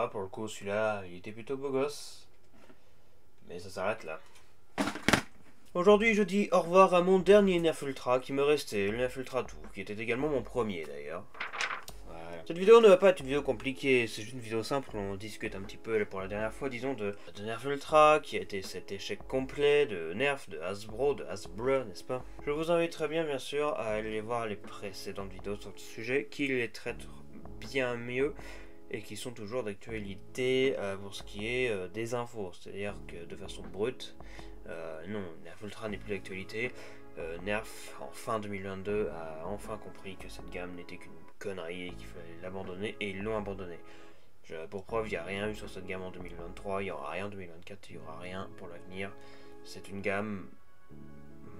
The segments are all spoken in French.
Ah, pour le coup, celui-là, il était plutôt beau gosse. Mais ça s'arrête là. Aujourd'hui, je dis au revoir à mon dernier Nerf Ultra qui me restait, le Nerf Ultra 2, qui était également mon premier d'ailleurs. Voilà. Cette vidéo ne va pas être une vidéo compliquée, c'est juste une vidéo simple, on discute un petit peu pour la dernière fois, disons, de Nerf Ultra, qui a été cet échec complet de Nerf, de Hasbro, n'est-ce pas? Je vous invite très bien sûr, à aller voir les précédentes vidéos sur le sujet, qui les traitent bien mieux et qui sont toujours d'actualité pour ce qui est des infos, c'est-à-dire que de façon brute, non, Nerf Ultra n'est plus d'actualité. Nerf, en fin 2022, a enfin compris que cette gamme n'était qu'une connerie et qu'il fallait l'abandonner, et ils l'ont abandonné. Pour preuve, il n'y a rien eu sur cette gamme en 2023, il n'y aura rien en 2024, il n'y aura rien pour l'avenir. C'est une gamme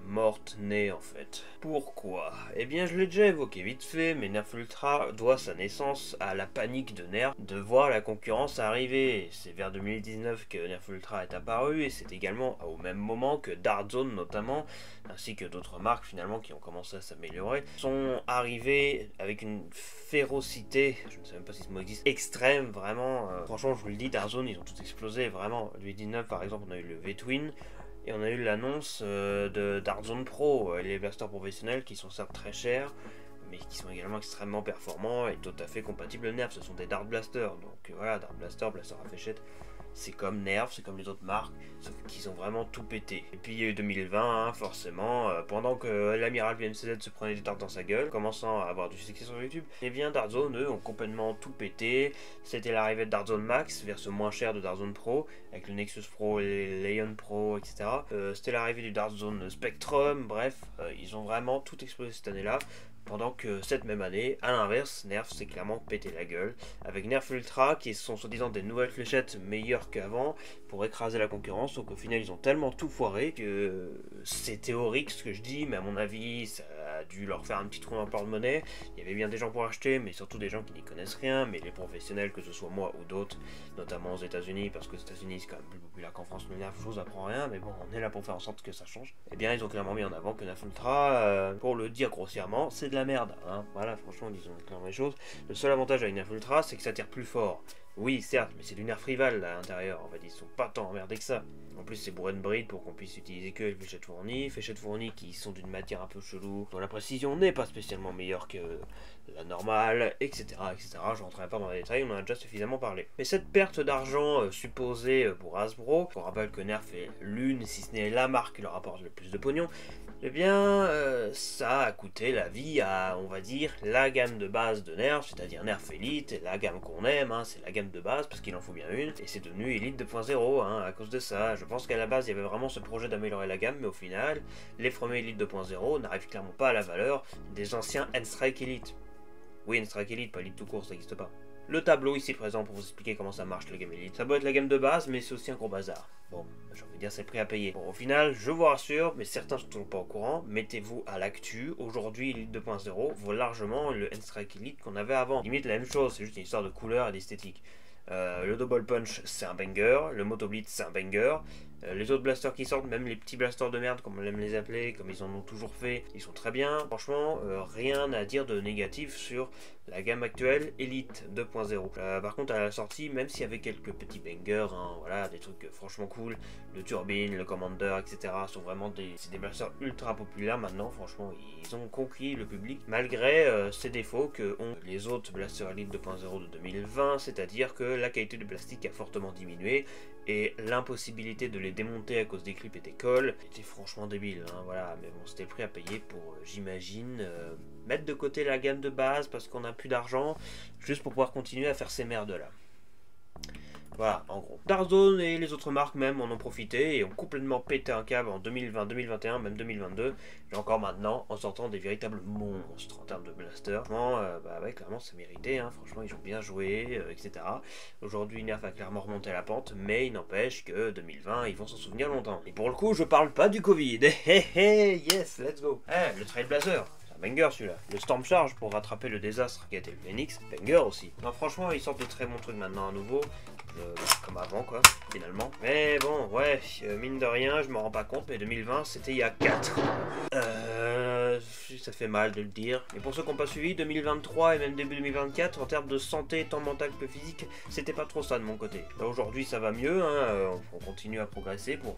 morte née en fait. Pourquoi? Eh bien je l'ai déjà évoqué vite fait, mais Nerf Ultra doit sa naissance à la panique de Nerf de voir la concurrence arriver. C'est vers 2019 que Nerf Ultra est apparu, et c'est également au même moment que Dart Zone notamment, ainsi que d'autres marques finalement qui ont commencé à s'améliorer, sont arrivées avec une férocité, je ne sais même pas si ce mot existe, extrême vraiment. Franchement je vous le dis, Dart Zone ils ont tous explosé, vraiment. 2019 par exemple on a eu le V-Twin, et on a eu l'annonce de Dart Zone Pro, les blasters professionnels qui sont certes très chers, mais qui sont également extrêmement performants et tout à fait compatibles Nerf. Ce sont des Dart Blasters, donc voilà, Dart Blaster, Blaster à fléchette, c'est comme Nerf, c'est comme les autres marques, sauf qu'ils ont vraiment tout pété. Et puis il y a eu 2020, hein, forcément, pendant que l'amiral BMCZ se prenait des tartes dans sa gueule, commençant à avoir du succès sur YouTube, et bien Dart Zone, eux, ont complètement tout pété. C'était l'arrivée de Dart Zone Max, version moins chère de Dart Zone Pro, avec le Nexus Pro, les Leon Pro, etc. C'était l'arrivée du Dart Zone Spectrum, bref, ils ont vraiment tout explosé cette année-là. Pendant que cette même année, à l'inverse, Nerf s'est clairement pété la gueule, avec Nerf Ultra qui sont soi-disant des nouvelles fléchettes meilleures qu'avant pour écraser la concurrence, donc au final ils ont tellement tout foiré que c'est théorique ce que je dis, mais à mon avis ça a dû leur faire un petit trou dans le porte-monnaie. Il y avait bien des gens pour acheter, mais surtout des gens qui n'y connaissent rien, mais les professionnels, que ce soit moi ou d'autres, notamment aux États-Unis, parce que aux États-Unis c'est quand même plus populaire qu'en France, le Nerf, je vous apprends rien, mais bon, on est là pour faire en sorte que ça change. Et bien ils ont clairement mis en avant que Nerf Ultra, pour le dire grossièrement, c'est de la merde, hein. Voilà, franchement, disons clairement les choses. Le seul avantage avec Nerf Ultra, c'est que ça tire plus fort. Oui, certes, mais c'est du Nerf rival à l'intérieur, en fait, ils sont pas tant emmerdés que ça. En plus, c'est bourré de bride pour qu'on puisse utiliser que les fléchettes fournies qui sont d'une matière un peu chelou, dont la précision n'est pas spécialement meilleure que la normale, etc. etc. Je rentrerai pas dans les détails, on en a déjà suffisamment parlé. Mais cette perte d'argent supposée pour Hasbro, on rappelle que Nerf est l'une, si ce n'est la marque qui leur apporte le plus de pognon, eh bien, ça a coûté la vie à, on va dire, la gamme de base de Nerf, c'est-à-dire Nerf Elite, la gamme qu'on aime, hein, c'est la gamme de base, parce qu'il en faut bien une, et c'est devenu Elite 2.0, hein, à cause de ça. Je pense qu'à la base, il y avait vraiment ce projet d'améliorer la gamme, mais au final, les premiers Elite 2.0 n'arrivent clairement pas à la valeur des anciens N-Strike Elite. Oui, N-Strike Elite, pas Elite tout court, ça n'existe pas. Le tableau ici présent pour vous expliquer comment ça marche la gamme Elite. Ça doit être la gamme de base, mais c'est aussi un gros bazar. Bon, j'ai envie de dire c'est le prix à payer. Bon, au final, je vous rassure, mais certains sont toujours pas au courant, mettez-vous à l'actu. Aujourd'hui, Elite 2.0 vaut largement le N-Strike Elite qu'on avait avant. Limite la même chose, c'est juste une histoire de couleur et d'esthétique. Le Double Punch c'est un banger, le Moto Blitz c'est un banger, les autres blasters qui sortent, même les petits blasters de merde comme on aime les appeler, comme ils en ont toujours fait, ils sont très bien. Franchement, rien à dire de négatif sur la gamme actuelle Elite 2.0. Par contre à la sortie, même s'il y avait quelques petits bangers, hein, voilà, des trucs franchement cool, le Turbine, le Commander, etc. sont vraiment des blasters ultra populaires maintenant. Franchement, ils ont conquis le public malgré ces défauts que ont les autres blasters Elite 2.0 de 2020, c'est-à-dire que la qualité du plastique a fortement diminué et l'impossibilité de les démonter à cause des clips et des cols était franchement débile, hein, voilà. Mais bon, c'était le prix à payer pour, j'imagine, mettre de côté la gamme de base parce qu'on n'a plus d'argent, juste pour pouvoir continuer à faire ces merdes là. Voilà, en gros. Dart Zone et les autres marques même en ont profité et ont complètement pété un câble en 2020, 2021, même 2022, et encore maintenant en sortant des véritables monstres en termes de blaster. Franchement, bah ouais, clairement c'est mérité, hein. Franchement ils ont bien joué, etc. Aujourd'hui Nerf a clairement remonté la pente, mais il n'empêche que 2020 ils vont s'en souvenir longtemps. Et pour le coup je parle pas du Covid, yes, let's go. Le Trailblazer, banger celui-là. Le Storm Charge pour rattraper le désastre qui a été le Phoenix, banger aussi. Non franchement ils sortent de très bons trucs maintenant à nouveau, comme avant quoi, finalement. Mais bon, ouais, mine de rien, je m'en rends pas compte, mais 2020 c'était il y a 4 ans. ça fait mal de le dire. Et pour ceux qui n'ont pas suivi, 2023 et même début 2024, en termes de santé, tant mentale que physique, c'était pas trop ça de mon côté. Là aujourd'hui ça va mieux, hein, on continue à progresser pour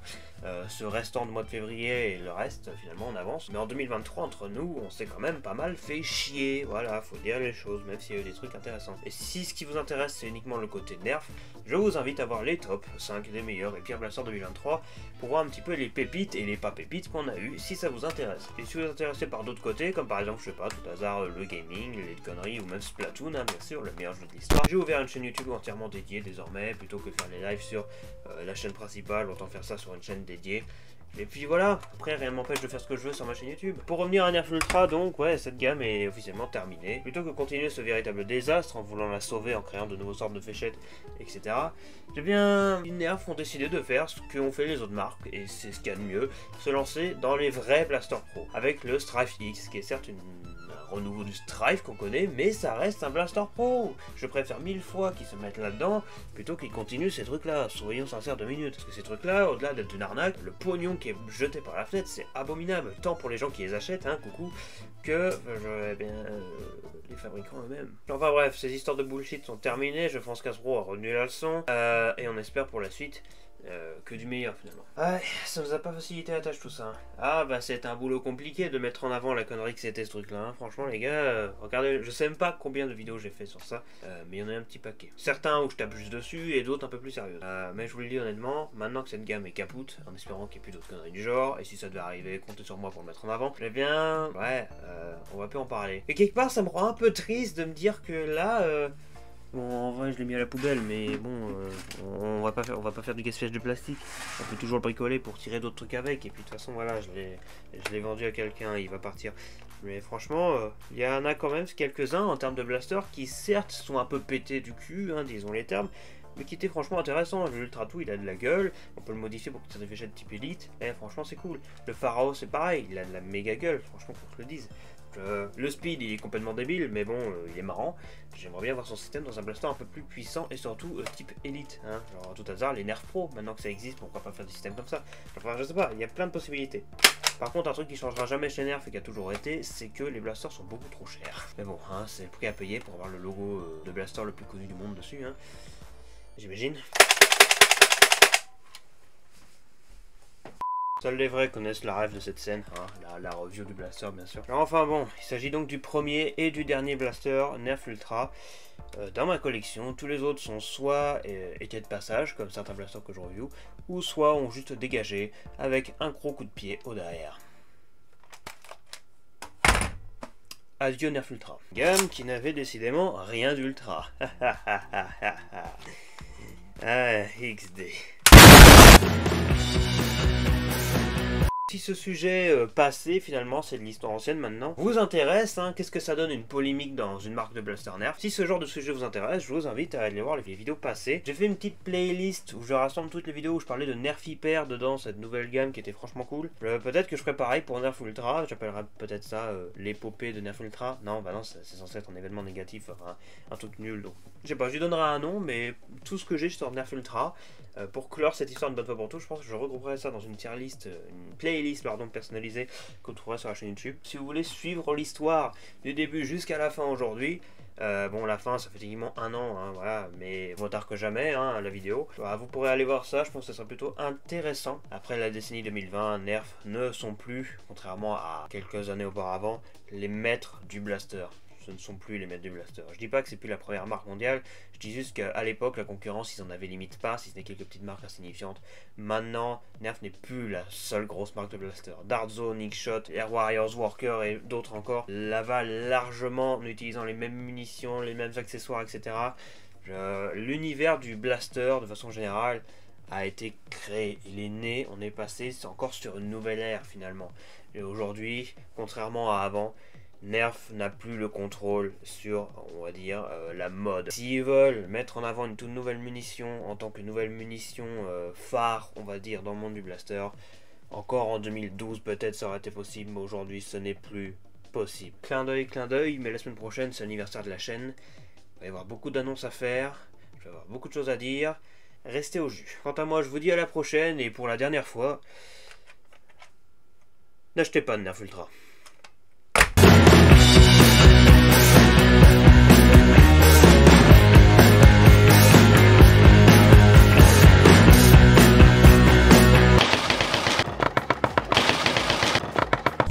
ce restant de mois de février et le reste, finalement on avance. Mais en 2023, entre nous, on s'est quand même pas mal fait chier, voilà, faut dire les choses, même s'il y a eu des trucs intéressants. Et si ce qui vous intéresse c'est uniquement le côté nerf, je vous invite à voir les top 5 des meilleurs et pires blasters 2023 pour voir un petit peu les pépites et les pas pépites qu'on a eu, si ça vous intéresse. Et si vous êtes intéressé par d'autres côtés, comme par exemple, je sais pas, tout hasard, le gaming, les conneries ou même Splatoon, hein, bien sûr, le meilleur jeu de l'histoire, j'ai ouvert une chaîne YouTube entièrement dédiée désormais, plutôt que faire les lives sur la chaîne principale, autant faire ça sur une chaîne dédiée. Et puis voilà, après rien m'empêche de faire ce que je veux sur ma chaîne YouTube. Pour revenir à Nerf Ultra, donc ouais, cette gamme est officiellement terminée. Plutôt que continuer ce véritable désastre en voulant la sauver en créant de nouveaux sortes de fléchettes, etc. Eh bien, les Nerf ont décidé de faire ce qu'ont fait les autres marques, et c'est ce qu'il y a de mieux, se lancer dans les vrais blasters pro, avec le Strife X, qui est certes un renouveau du Strife qu'on connaît, mais ça reste un blaster pro. Je préfère 1000 fois qu'ils se mettent là-dedans, plutôt qu'ils continuent ces trucs-là, soyons sincères 2 minutes. Parce que ces trucs-là, au-delà d'être une arnaque, le pognon qui est jeté par la fenêtre, c'est abominable, tant pour les gens qui les achètent, hein, coucou, que les fabricants eux-mêmes. Enfin bref, ces histoires de bullshit sont terminées, je pense qu'Hasbro a retenu la leçon, et on espère pour la suite que du meilleur finalement. Ah, ça nous a pas facilité la tâche tout ça. Ah bah c'est un boulot compliqué de mettre en avant la connerie que c'était ce truc là, hein. Franchement les gars, regardez, je sais même pas combien de vidéos j'ai fait sur ça, mais il y en a un petit paquet. Certains où je tape juste dessus et d'autres un peu plus sérieux. Mais je vous le dis honnêtement, maintenant que cette gamme est capoute, en espérant qu'il n'y ait plus d'autres conneries du genre, et si ça devait arriver, comptez sur moi pour le mettre en avant, eh bien, ouais, on va plus en parler. Et quelque part ça me rend un peu triste de me dire que là, bon, en vrai, je l'ai mis à la poubelle, mais bon, on va pas faire du gaspillage de plastique. On peut toujours le bricoler pour tirer d'autres trucs avec. Et puis de toute façon, voilà, je l'ai vendu à quelqu'un, il va partir. Mais franchement, il y en a quand même quelques-uns en termes de blaster qui certes sont un peu pétés du cul, hein, disons les termes, mais qui était franchement intéressant. L'Ultra Two, il a de la gueule, on peut le modifier pour que ça des fléchettes type élite, et franchement c'est cool. Le Pharaoh c'est pareil, il a de la méga gueule, franchement qu'on se le dise. Le speed il est complètement débile, mais bon, il est marrant. J'aimerais bien voir son système dans un blaster un peu plus puissant et surtout type élite, hein. Genre tout hasard, les Nerf Pro, maintenant que ça existe, pourquoi pas faire des systèmes comme ça? Enfin, je sais pas, il y a plein de possibilités. Par contre, un truc qui changera jamais chez Nerf et qui a toujours été, c'est que les blasters sont beaucoup trop chers. Mais bon, hein, c'est le prix à payer pour avoir le logo de blaster le plus connu du monde dessus, hein. J'imagine. Seuls les vrais connaissent la rêve de cette scène, hein, la review du blaster bien sûr. Alors, enfin bon, il s'agit donc du premier et du dernier blaster Nerf Ultra dans ma collection. Tous les autres sont soit étaient de passage, comme certains blasters que je review, ou soit ont juste dégagé avec un gros coup de pied au derrière. Adieu Nerf Ultra. Gamme qui n'avait décidément rien d'ultra. Ah, XD. Si ce sujet passé, finalement, c'est de l'histoire ancienne maintenant, vous intéresse, hein, qu'est-ce que ça donne une polémique dans une marque de blaster Nerf? Si ce genre de sujet vous intéresse, je vous invite à aller voir les vidéos passées. J'ai fait une petite playlist où je rassemble toutes les vidéos où je parlais de Nerf Hyper dedans, cette nouvelle gamme qui était franchement cool. Peut-être que je ferai pareil pour Nerf Ultra, j'appellerai peut-être ça l'épopée de Nerf Ultra. Non, bah non, c'est censé être un événement négatif, enfin, un truc nul, donc je sais pas, je lui donnerai un nom, mais tout ce que j'ai sur Nerf Ultra, pour clore cette histoire de bonne fois pour tout, je pense que je regrouperai ça dans une tier list, une playlist pardon, personnalisée que vous trouverez sur la chaîne YouTube. Si vous voulez suivre l'histoire du début jusqu'à la fin aujourd'hui, bon la fin ça fait techniquement 1 an, hein, voilà, mais moins tard que jamais, hein, la vidéo. Voilà, vous pourrez aller voir ça, je pense que ça sera plutôt intéressant. Après la décennie 2020, Nerf ne sont plus, contrairement à quelques années auparavant, les maîtres du blaster. Ce ne sont plus les maîtres du blaster. Je dis pas que c'est plus la première marque mondiale, je dis juste qu'à l'époque la concurrence ils en avaient limite pas, si ce n'est quelques petites marques insignifiantes. Maintenant, Nerf n'est plus la seule grosse marque de blaster. Dartzone, Nickshot, Air Warriors, Worker et d'autres encore l'avalent largement en utilisant les mêmes munitions, les mêmes accessoires, etc. L'univers du blaster de façon générale a été créé, il est né, on est passé encore sur une nouvelle ère finalement. Et aujourd'hui, contrairement à avant, Nerf n'a plus le contrôle sur, on va dire, la mode. S'ils veulent mettre en avant une toute nouvelle munition en tant que nouvelle munition phare, on va dire, dans le monde du blaster, encore en 2012 peut-être ça aurait été possible, mais aujourd'hui ce n'est plus possible. Clin d'œil, mais la semaine prochaine c'est l'anniversaire de la chaîne. Il va y avoir beaucoup d'annonces à faire, je vais avoir beaucoup de choses à dire. Restez au jus. Quant à moi, je vous dis à la prochaine, et pour la dernière fois, n'achetez pas de Nerf Ultra.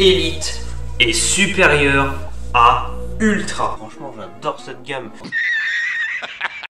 Elite est supérieur à Ultra. Franchement, j'adore cette gamme.